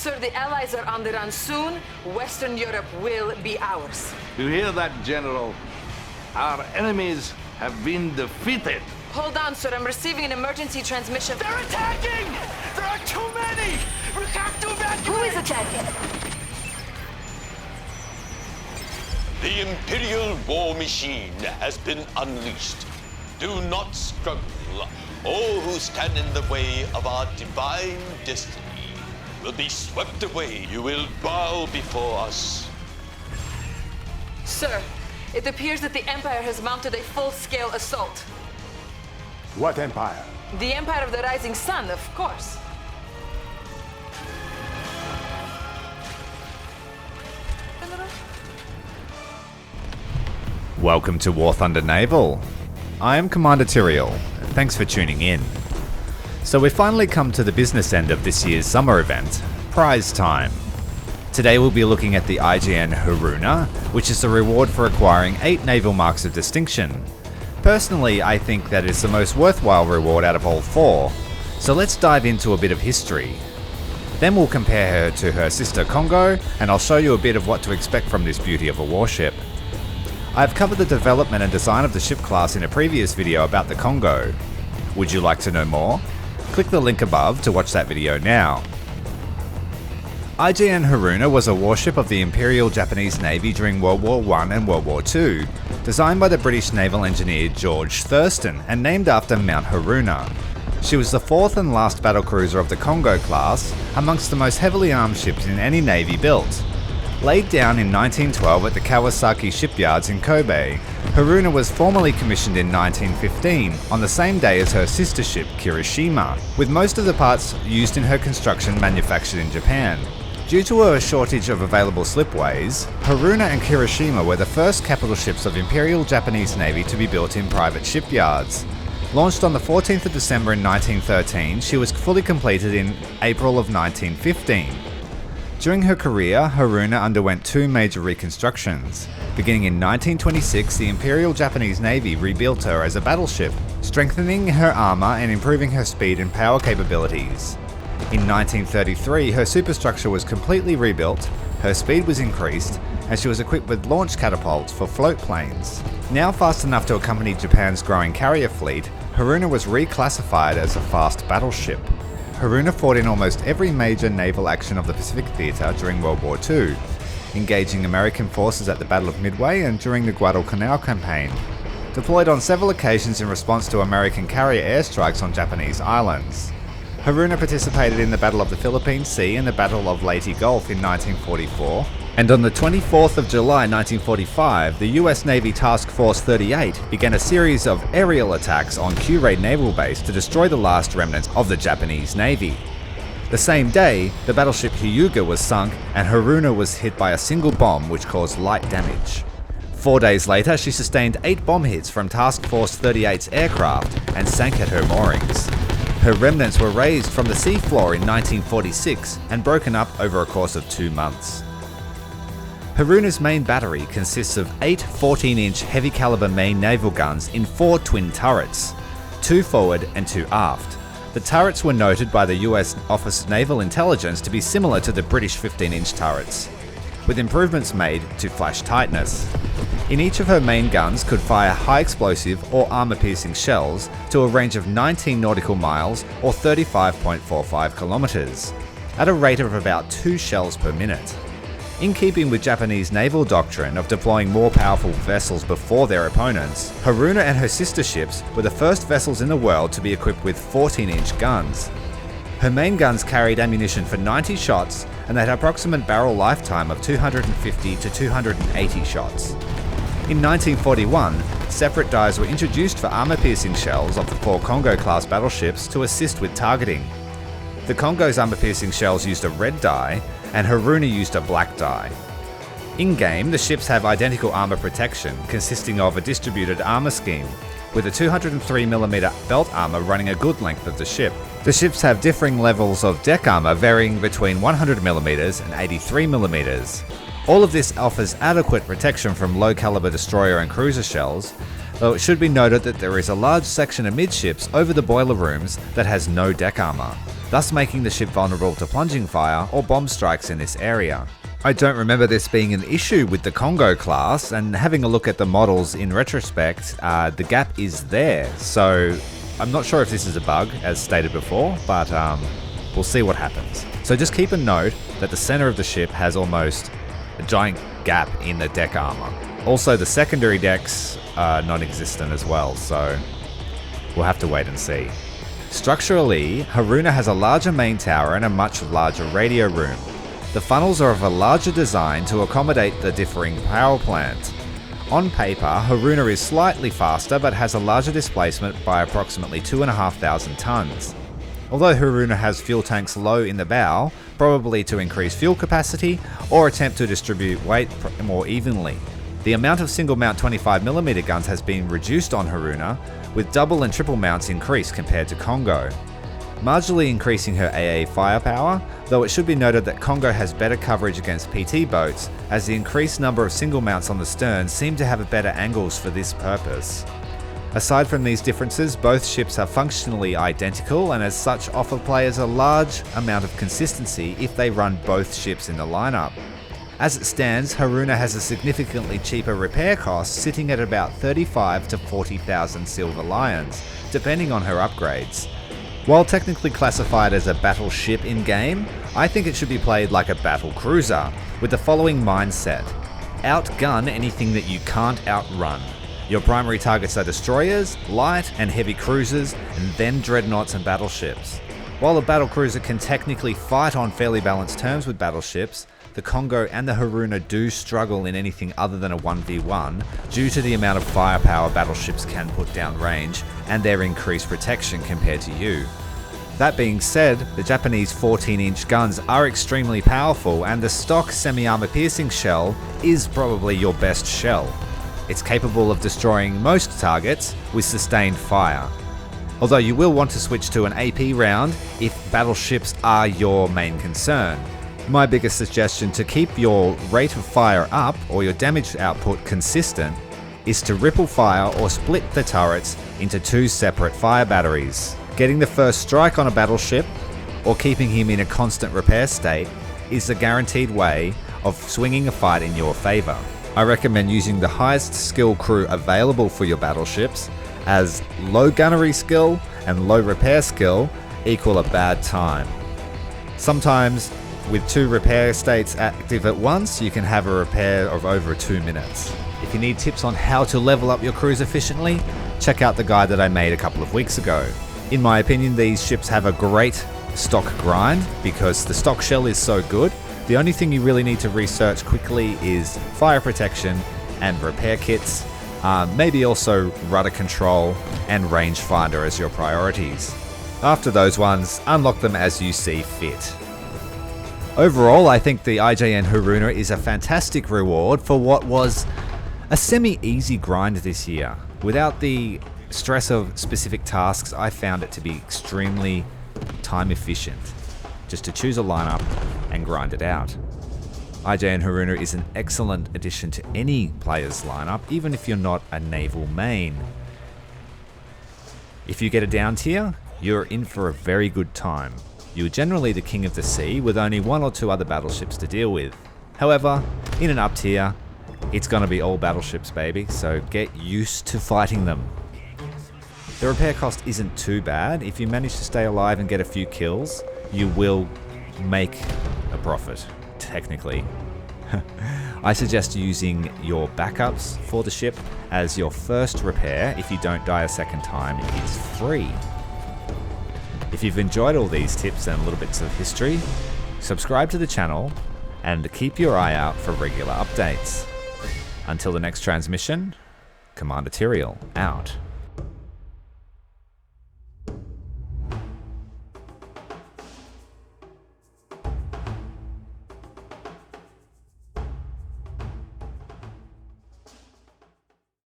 Sir, the Allies are on the run soon. Western Europe will be ours. You hear that, General? Our enemies have been defeated. Hold on, sir. I'm receiving an emergency transmission. They're attacking! There are too many! We have to evacuate! Who is attacking? The Imperial war machine has been unleashed. Do not struggle. All who stand in the way of our divine destiny will be swept away. You will bow before us. Sir, it appears that the Empire has mounted a full-scale assault. What Empire? The Empire of the Rising Sun, of course. Welcome to War Thunder Naval. I am Commander Tyrael, and thanks for tuning in. So we've finally come to the business end of this year's summer event, prize time. Today we'll be looking at the IJN Haruna, which is the reward for acquiring 8 naval marks of distinction. Personally, I think that is the most worthwhile reward out of all 4, so let's dive into a bit of history. Then we'll compare her to her sister KONGO, and I'll show you a bit of what to expect from this beauty of a warship. I've covered the development and design of the ship class in a previous video about the KONGO. Would you like to know more? Click the link above to watch that video now. IJN Haruna was a warship of the Imperial Japanese Navy during World War I and World War II, designed by the British naval engineer George Thurston and named after Mount Haruna. She was the 4th and last battlecruiser of the KONGO class, amongst the most heavily armed ships in any navy built. Laid down in 1912 at the Kawasaki shipyards in Kobe, Haruna was formally commissioned in 1915, on the same day as her sister ship Kirishima, with most of the parts used in her construction manufactured in Japan. Due to a shortage of available slipways, Haruna and Kirishima were the first capital ships of Imperial Japanese Navy to be built in private shipyards. Launched on the 14th of December in 1913, she was fully completed in April of 1915. During her career, Haruna underwent 2 major reconstructions. Beginning in 1926, the Imperial Japanese Navy rebuilt her as a battleship, strengthening her armour and improving her speed and power capabilities. In 1933, her superstructure was completely rebuilt, her speed was increased, and she was equipped with launch catapults for float planes. Now fast enough to accompany Japan's growing carrier fleet, Haruna was reclassified as a fast battleship. Haruna fought in almost every major naval action of the Pacific Theatre during World War II, engaging American forces at the Battle of Midway and during the Guadalcanal campaign. Deployed on several occasions in response to American carrier airstrikes on Japanese islands. Haruna participated in the Battle of the Philippine Sea and the Battle of Leyte Gulf in 1944, and on the 24th of July 1945, the US Navy Task Force 38 began a series of aerial attacks on Kure Naval Base to destroy the last remnants of the Japanese Navy. The same day, the battleship Hyuga was sunk and Haruna was hit by a single bomb which caused light damage. 4 days later, she sustained 8 bomb hits from Task Force 38's aircraft and sank at her moorings. Her remnants were raised from the seafloor in 1946 and broken up over a course of 2 months. Haruna's main battery consists of 8 14-inch heavy caliber main naval guns in 4 twin turrets, 2 forward and 2 aft. The turrets were noted by the US Office of Naval Intelligence to be similar to the British 15-inch turrets, with improvements made to flash tightness. In each of her main guns could fire high explosive or armor-piercing shells to a range of 19 nautical miles or 35.45 kilometers, at a rate of about 2 shells per minute. In keeping with Japanese naval doctrine of deploying more powerful vessels before their opponents, Haruna and her sister ships were the first vessels in the world to be equipped with 14-inch guns. Her main guns carried ammunition for 90 shots and had an approximate barrel lifetime of 250 to 280 shots. In 1941, separate dies were introduced for armor-piercing shells of the 4 KONGO-class battleships to assist with targeting. The KONGO's armor-piercing shells used a red dye, and Haruna used a black dye. In-game, the ships have identical armor protection, consisting of a distributed armor scheme, with a 203mm belt armor running a good length of the ship. The ships have differing levels of deck armor varying between 100mm and 83mm. All of this offers adequate protection from low-caliber destroyer and cruiser shells, though it should be noted that there is a large section amidships over the boiler rooms that has no deck armor, thus making the ship vulnerable to plunging fire or bomb strikes in this area. I don't remember this being an issue with the KONGO class, and having a look at the models in retrospect, the gap is there, so I'm not sure if this is a bug, as stated before, but we'll see what happens. So just keep a note that the center of the ship has almost a giant gap in the deck armor. Also, the secondary decks are non-existent as well, so we'll have to wait and see. Structurally, Haruna has a larger main tower and a much larger radio room. The funnels are of a larger design to accommodate the differing power plant. On paper, Haruna is slightly faster but has a larger displacement by approximately 2,500 tons. Although Haruna has fuel tanks low in the bow, probably to increase fuel capacity or attempt to distribute weight more evenly. The amount of single mount 25mm guns has been reduced on Haruna, with double and triple mounts increased compared to KONGO, marginally increasing her AA firepower, though it should be noted that KONGO has better coverage against PT boats, as the increased number of single mounts on the stern seem to have better angles for this purpose. Aside from these differences, both ships are functionally identical, and as such offer players a large amount of consistency if they run both ships in the lineup. As it stands, Haruna has a significantly cheaper repair cost, sitting at about 35 to 40,000 Silver Lions, depending on her upgrades. While technically classified as a battleship in-game, I think it should be played like a battle cruiser, with the following mindset. Outgun anything that you can't outrun. Your primary targets are destroyers, light and heavy cruisers, and then dreadnoughts and battleships. While a battlecruiser can technically fight on fairly balanced terms with battleships, the KONGO and the Haruna do struggle in anything other than a 1v1 due to the amount of firepower battleships can put down range and their increased protection compared to you. That being said, the Japanese 14-inch guns are extremely powerful, and the stock semi-armor piercing shell is probably your best shell. It's capable of destroying most targets with sustained fire, although you will want to switch to an AP round if battleships are your main concern. My biggest suggestion to keep your rate of fire up or your damage output consistent is to ripple fire or split the turrets into two separate fire batteries. Getting the first strike on a battleship or keeping him in a constant repair state is a guaranteed way of swinging a fight in your favor. I recommend using the highest skill crew available for your battleships, as low gunnery skill and low repair skill equal a bad time. Sometimes with two repair states active at once, you can have a repair of over 2 minutes. If you need tips on how to level up your crews efficiently, check out the guide that I made a couple of weeks ago. In my opinion, these ships have a great stock grind because the stock shell is so good. The only thing you really need to research quickly is fire protection and repair kits, maybe also rudder control and rangefinder as your priorities. After those ones, unlock them as you see fit. Overall, I think the IJN Haruna is a fantastic reward for what was a semi-easy grind this year. Without the stress of specific tasks, I found it to be extremely time efficient, just to choose a lineup and grind it out. IJN Haruna is an excellent addition to any player's lineup, even if you're not a naval main. If you get a down tier, you're in for a very good time. You're generally the king of the sea with only one or two other battleships to deal with. However, in an up tier, it's gonna be all battleships, baby, so get used to fighting them. The repair cost isn't too bad. If you manage to stay alive and get a few kills, you will make a profit, technically. I suggest using your backups for the ship as your first repair. If you don't die a second time, it's free. If you've enjoyed all these tips and little bits of history, subscribe to the channel and keep your eye out for regular updates. Until the next transmission, Commander Tyrael out.